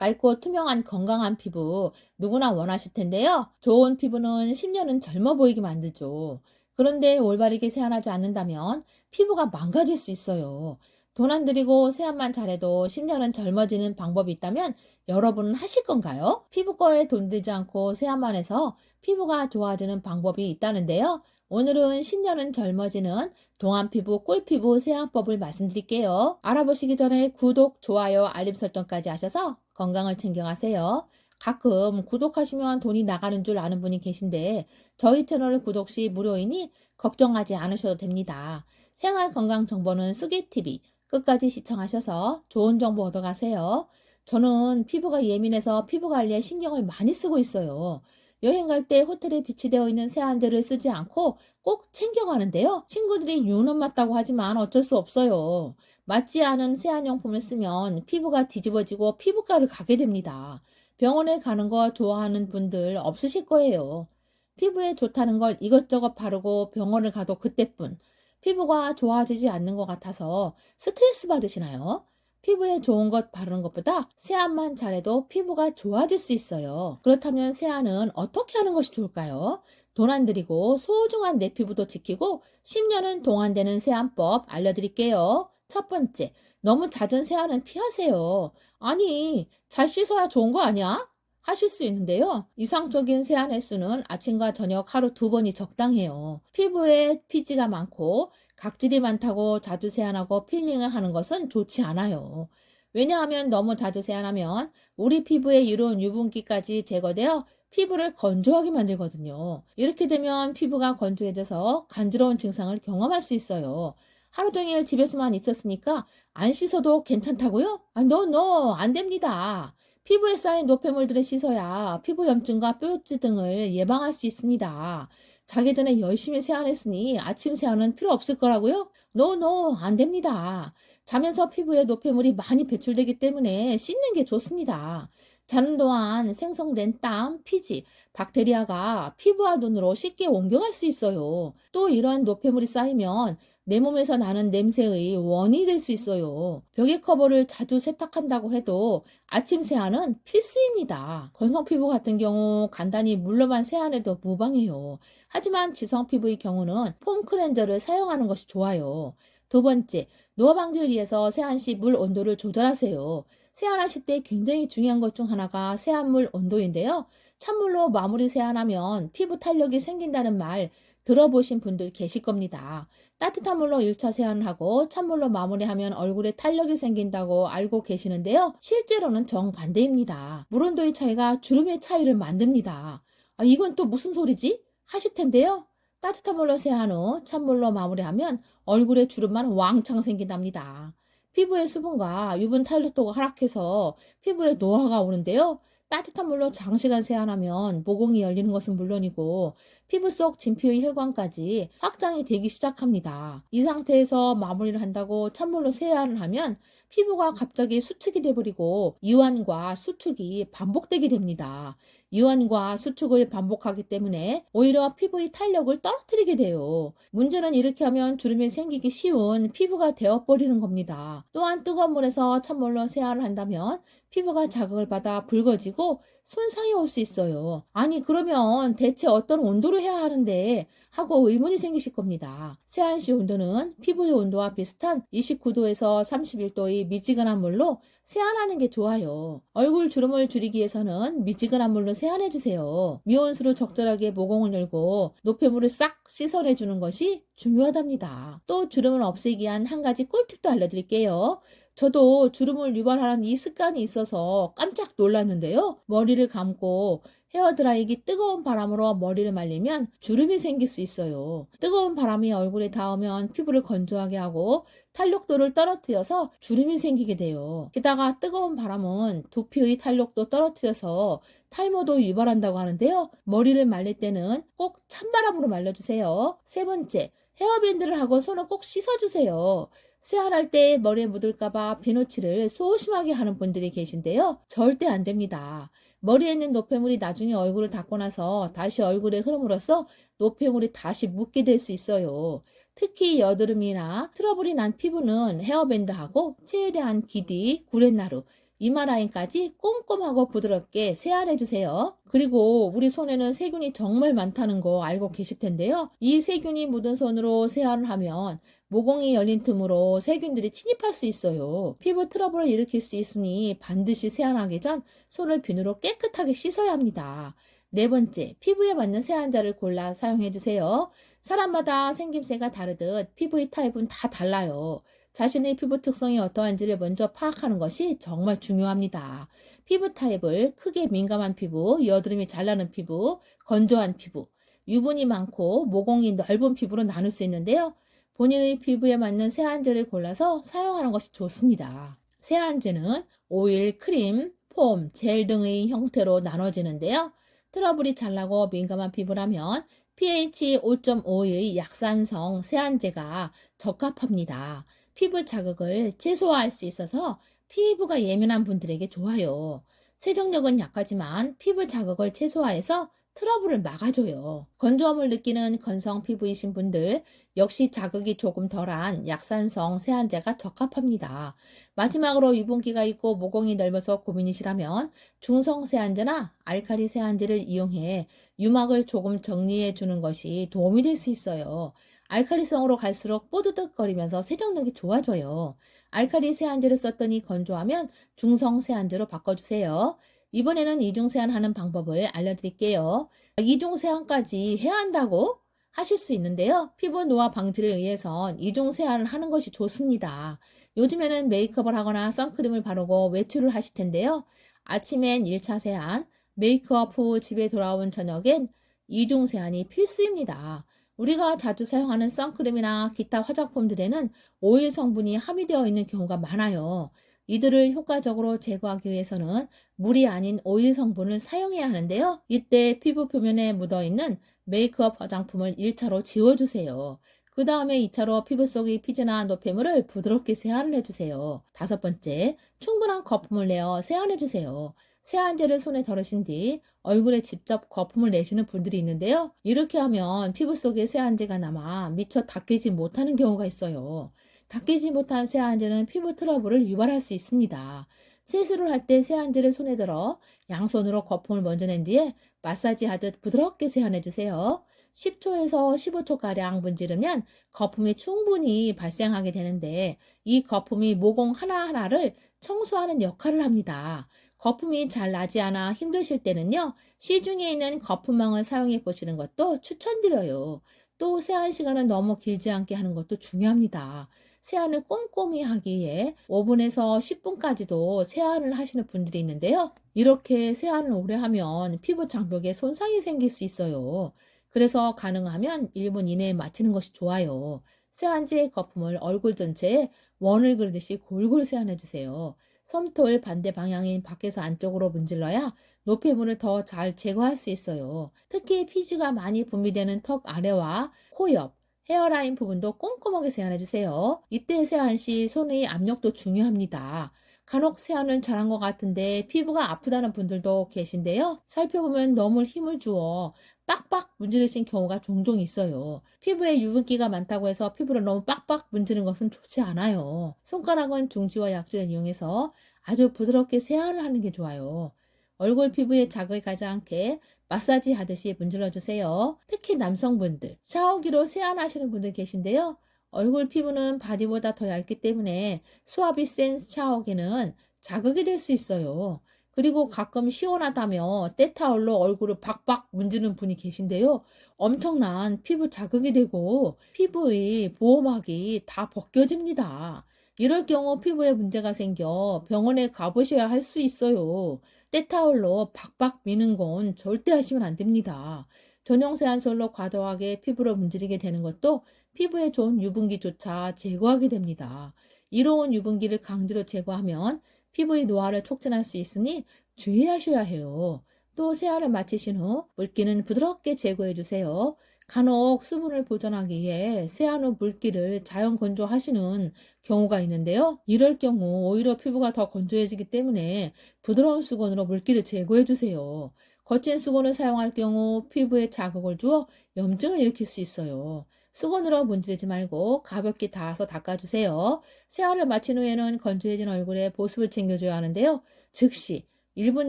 맑고 투명한 건강한 피부 누구나 원하실 텐데요. 좋은 피부는 10년은 젊어 보이게 만들죠. 그런데 올바르게 세안하지 않는다면 피부가 망가질 수 있어요. 돈 안 들이고 세안만 잘해도 10년은 젊어지는 방법이 있다면 여러분은 하실 건가요? 피부과에 돈 들지 않고 세안만 해서 피부가 좋아지는 방법이 있다는데요. 오늘은 10년은 젊어지는 동안 피부, 꿀피부 세안법을 말씀드릴게요. 알아보시기 전에 구독, 좋아요, 알림 설정까지 하셔서 건강을 챙겨가세요. 가끔 구독하시면 돈이 나가는 줄 아는 분이 계신데 저희 채널 구독 시 무료이니 걱정하지 않으셔도 됩니다. 생활 건강 정보는 수기TV 끝까지 시청하셔서 좋은 정보 얻어가세요. 저는 피부가 예민해서 피부 관리에 신경을 많이 쓰고 있어요. 여행 갈 때 호텔에 비치되어 있는 세안제를 쓰지 않고 꼭 챙겨가는데요. 친구들이 유난 맞다고 하지만 어쩔 수 없어요. 맞지 않은 세안용품을 쓰면 피부가 뒤집어지고 피부과를 가게 됩니다. 병원에 가는 거 좋아하는 분들 없으실 거예요. 피부에 좋다는 걸 이것저것 바르고 병원을 가도 그때뿐. 피부가 좋아지지 않는 것 같아서 스트레스 받으시나요? 피부에 좋은 것 바르는 것보다 세안만 잘해도 피부가 좋아질 수 있어요. 그렇다면 세안은 어떻게 하는 것이 좋을까요? 돈 안 들이고 소중한 내 피부도 지키고 10년은 동안되는 세안법 알려드릴게요. 첫 번째, 너무 잦은 세안은 피하세요. 아니, 잘 씻어야 좋은 거 아니야? 하실 수 있는데요. 이상적인 세안 횟수는 아침과 저녁 하루 2번이 적당해요. 피부에 피지가 많고 각질이 많다고 자주 세안하고 필링을 하는 것은 좋지 않아요. 왜냐하면 너무 자주 세안하면 우리 피부에 이로운 유분기까지 제거되어 피부를 건조하게 만들거든요. 이렇게 되면 피부가 건조해져서 간지러운 증상을 경험할 수 있어요. 하루 종일 집에서만 있었으니까 안 씻어도 괜찮다고요? 노, 안 됩니다. 피부에 쌓인 노폐물들을 씻어야 피부 염증과 뾰루지 등을 예방할 수 있습니다. 자기 전에 열심히 세안했으니 아침 세안은 필요 없을 거라고요? 노, 안 됩니다. 자면서 피부에 노폐물이 많이 배출되기 때문에 씻는 게 좋습니다. 자는 동안 생성된 땀, 피지, 박테리아가 피부와 눈으로 쉽게 옮겨갈 수 있어요. 또 이러한 노폐물이 쌓이면 내 몸에서 나는 냄새의 원인이 될 수 있어요. 벽의 커버를 자주 세탁한다고 해도 아침 세안은 필수입니다. 건성 피부 같은 경우 간단히 물로만 세안해도 무방해요. 하지만 지성 피부의 경우는 폼 클렌저를 사용하는 것이 좋아요. 두 번째, 노화 방지를 위해서 세안 시 물 온도를 조절하세요. 세안하실 때 굉장히 중요한 것 중 하나가 세안물 온도인데요. 찬물로 마무리 세안하면 피부 탄력이 생긴다는 말 들어보신 분들 계실 겁니다. 따뜻한 물로 1차 세안을 하고 찬물로 마무리하면 얼굴에 탄력이 생긴다고 알고 계시는데요. 실제로는 정반대입니다. 물 온도의 차이가 주름의 차이를 만듭니다. 이건 또 무슨 소리지? 하실 텐데요. 따뜻한 물로 세안 후 찬물로 마무리하면 얼굴에 주름만 왕창 생긴답니다. 피부의 수분과 유분 탄력도가 하락해서 피부에 노화가 오는데요. 따뜻한 물로 장시간 세안하면 모공이 열리는 것은 물론이고 피부 속 진피의 혈관까지 확장이 되기 시작합니다. 이 상태에서 마무리를 한다고 찬물로 세안을 하면 피부가 갑자기 수축이 돼버리고 이완과 수축이 반복되게 됩니다. 이완과 수축을 반복하기 때문에 오히려 피부의 탄력을 떨어뜨리게 돼요. 문제는 이렇게 하면 주름이 생기기 쉬운 피부가 되어버리는 겁니다. 또한 뜨거운 물에서 찬물로 세안을 한다면 피부가 자극을 받아 붉어지고 손상이 올 수 있어요. 아니 그러면 대체 어떤 온도로 해야 하는데 하고 의문이 생기실 겁니다. 세안 시 온도는 피부의 온도와 비슷한 29도에서 31도의 미지근한 물로 세안하는 게 좋아요. 얼굴 주름을 줄이기 위해서는 미지근한 물로 세안해 주세요. 미온수로 적절하게 모공을 열고 노폐물을 싹 씻어내 주는 것이 중요하답니다. 또 주름을 없애기 위한 한 가지 꿀팁도 알려드릴게요. 저도 주름을 유발하는 이 습관이 있어서 깜짝 놀랐는데요. 머리를 감고 헤어드라이기 뜨거운 바람으로 머리를 말리면 주름이 생길 수 있어요. 뜨거운 바람이 얼굴에 닿으면 피부를 건조하게 하고 탄력도를 떨어뜨려서 주름이 생기게 돼요. 게다가 뜨거운 바람은 두피의 탄력도 떨어뜨려서 탈모도 유발한다고 하는데요. 머리를 말릴 때는 꼭 찬바람으로 말려주세요. 세 번째, 헤어밴드를 하고 손을 꼭 씻어주세요. 세안할 때 머리에 묻을까봐 비누칠을 소심하게 하는 분들이 계신데요. 절대 안 됩니다. 머리에 있는 노폐물이 나중에 얼굴을 닦고 나서 다시 얼굴에 흐름으로써 노폐물이 다시 묻게 될 수 있어요. 특히 여드름이나 트러블이 난 피부는 헤어밴드하고 최대한 기디, 구렛나루, 이마 라인까지 꼼꼼하고 부드럽게 세안해주세요. 그리고 우리 손에는 세균이 정말 많다는 거 알고 계실 텐데요. 이 세균이 묻은 손으로 세안을 하면 모공이 열린 틈으로 세균들이 침입할 수 있어요. 피부 트러블을 일으킬 수 있으니 반드시 세안하기 전 손을 비누로 깨끗하게 씻어야 합니다. 네 번째, 피부에 맞는 세안제를 골라 사용해 주세요. 사람마다 생김새가 다르듯 피부의 타입은 다 달라요. 자신의 피부 특성이 어떠한지를 먼저 파악하는 것이 정말 중요합니다. 피부 타입을 크게 민감한 피부, 여드름이 잘 나는 피부, 건조한 피부, 유분이 많고 모공이 넓은 피부로 나눌 수 있는데요. 본인의 피부에 맞는 세안제를 골라서 사용하는 것이 좋습니다. 세안제는 오일, 크림, 폼, 젤 등의 형태로 나눠지는데요. 트러블이 잘 나고 민감한 피부라면 pH 5.5의 약산성 세안제가 적합합니다. 피부 자극을 최소화할 수 있어서 피부가 예민한 분들에게 좋아요. 세정력은 약하지만 피부 자극을 최소화해서 트러블을 막아줘요. 건조함을 느끼는 건성 피부이신 분들 역시 자극이 조금 덜한 약산성 세안제가 적합합니다. 마지막으로 유분기가 있고 모공이 넓어서 고민이시라면 중성 세안제나 알칼리 세안제를 이용해 유막을 조금 정리해 주는 것이 도움이 될 수 있어요. 알칼리성으로 갈수록 뽀드득거리면서 세정력이 좋아져요. 알칼리 세안제를 썼더니 건조하면 중성 세안제로 바꿔주세요. 이번에는 이중 세안하는 방법을 알려드릴게요. 이중 세안까지 해야 한다고 하실 수 있는데요. 피부 노화 방지를 위해선 이중 세안을 하는 것이 좋습니다. 요즘에는 메이크업을 하거나 선크림을 바르고 외출을 하실 텐데요. 아침엔 1차 세안, 메이크업 후 집에 돌아온 저녁엔 이중 세안이 필수입니다. 우리가 자주 사용하는 선크림이나 기타 화장품들에는 오일 성분이 함유되어 있는 경우가 많아요. 이들을 효과적으로 제거하기 위해서는 물이 아닌 오일 성분을 사용해야 하는데요. 이때 피부 표면에 묻어있는 메이크업 화장품을 1차로 지워주세요. 그 다음에 2차로 피부 속의 피지나 노폐물을 부드럽게 세안을 해주세요. 다섯 번째, 충분한 거품을 내어 세안해주세요. 세안제를 손에 덜으신 뒤 얼굴에 직접 거품을 내시는 분들이 있는데요. 이렇게 하면 피부 속에 세안제가 남아 미처 닦이지 못하는 경우가 있어요. 닦이지 못한 세안제는 피부 트러블을 유발할 수 있습니다. 세수를 할 때 세안제를 손에 들어 양손으로 거품을 먼저 낸 뒤에 마사지 하듯 부드럽게 세안해 주세요. 10초에서 15초가량 문지르면 거품이 충분히 발생하게 되는데 이 거품이 모공 하나하나를 청소하는 역할을 합니다. 거품이 잘 나지 않아 힘드실 때는요, 시중에 있는 거품망을 사용해 보시는 것도 추천드려요. 또 세안 시간은 너무 길지 않게 하는 것도 중요합니다. 세안을 꼼꼼히 하기 위해 5분에서 10분까지도 세안을 하시는 분들이 있는데요. 이렇게 세안을 오래 하면 피부 장벽에 손상이 생길 수 있어요. 그래서 가능하면 1분 이내에 마치는 것이 좋아요. 세안제의 거품을 얼굴 전체에 원을 그리듯이 골고루 세안해 주세요. 솜털 반대 방향인 밖에서 안쪽으로 문질러야 노폐물을 더 잘 제거할 수 있어요. 특히 피지가 많이 분비되는 턱 아래와 코 옆, 헤어라인 부분도 꼼꼼하게 세안해 주세요. 이때 세안 시 손의 압력도 중요합니다. 간혹 세안은 잘한 것 같은데 피부가 아프다는 분들도 계신데요. 살펴보면 너무 힘을 주어 빡빡 문지르신 경우가 종종 있어요. 피부에 유분기가 많다고 해서 피부를 너무 빡빡 문지르는 것은 좋지 않아요. 손가락은 중지와 약지를 이용해서 아주 부드럽게 세안을 하는 게 좋아요. 얼굴 피부에 자극이 가지 않게 마사지 하듯이 문질러 주세요. 특히 남성분들, 샤워기로 세안하시는 분들 계신데요. 얼굴 피부는 바디보다 더 얇기 때문에 수압이 센 샤워기는 자극이 될 수 있어요. 그리고 가끔 시원하다며 때타올로 얼굴을 박박 문지르는 분이 계신데요. 엄청난 피부 자극이 되고 피부의 보호막이 다 벗겨집니다. 이럴 경우 피부에 문제가 생겨 병원에 가보셔야 할 수 있어요. 때타올로 박박 미는 건 절대 하시면 안 됩니다. 전용 세안솔로 과도하게 피부를 문지르게 되는 것도 피부에 좋은 유분기조차 제거하게 됩니다. 이로운 유분기를 강제로 제거하면 피부의 노화를 촉진할 수 있으니 주의하셔야 해요. 또 세안을 마치신 후 물기는 부드럽게 제거해 주세요. 간혹 수분을 보존하기 위해 세안 후 물기를 자연 건조하시는 경우가 있는데요. 이럴 경우 오히려 피부가 더 건조해지기 때문에 부드러운 수건으로 물기를 제거해 주세요. 거친 수건을 사용할 경우 피부에 자극을 주어 염증을 일으킬 수 있어요. 수건으로 문지르지 말고 가볍게 닿아서 닦아주세요. 세안을 마친 후에는 건조해진 얼굴에 보습을 챙겨줘야 하는데요. 즉시 1분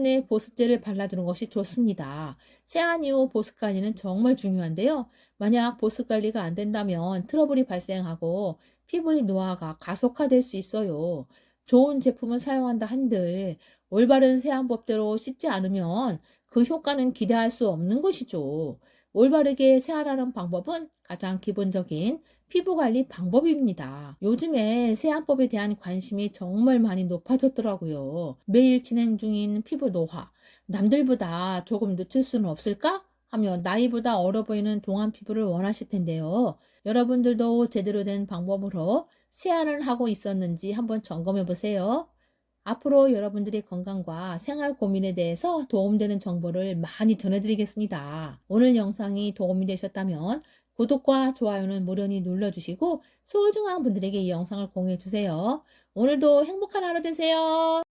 내에 보습제를 발라주는 것이 좋습니다. 세안 이후 보습 관리는 정말 중요한데요. 만약 보습 관리가 안 된다면 트러블이 발생하고 피부의 노화가 가속화될 수 있어요. 좋은 제품을 사용한다 한들 올바른 세안법대로 씻지 않으면 그 효과는 기대할 수 없는 것이죠. 올바르게 세안하는 방법은 가장 기본적인 피부 관리 방법입니다. 요즘에 세안법에 대한 관심이 정말 많이 높아졌더라고요. 매일 진행 중인 피부 노화, 남들보다 조금 늦출 수는 없을까? 하며 나이보다 어려 보이는 동안 피부를 원하실 텐데요. 여러분들도 제대로 된 방법으로 세안을 하고 있었는지 한번 점검해 보세요. 앞으로 여러분들의 건강과 생활 고민에 대해서 도움되는 정보를 많이 전해드리겠습니다. 오늘 영상이 도움이 되셨다면 구독과 좋아요는 무료히 눌러주시고 소중한 분들에게 이 영상을 공유해주세요. 오늘도 행복한 하루 되세요.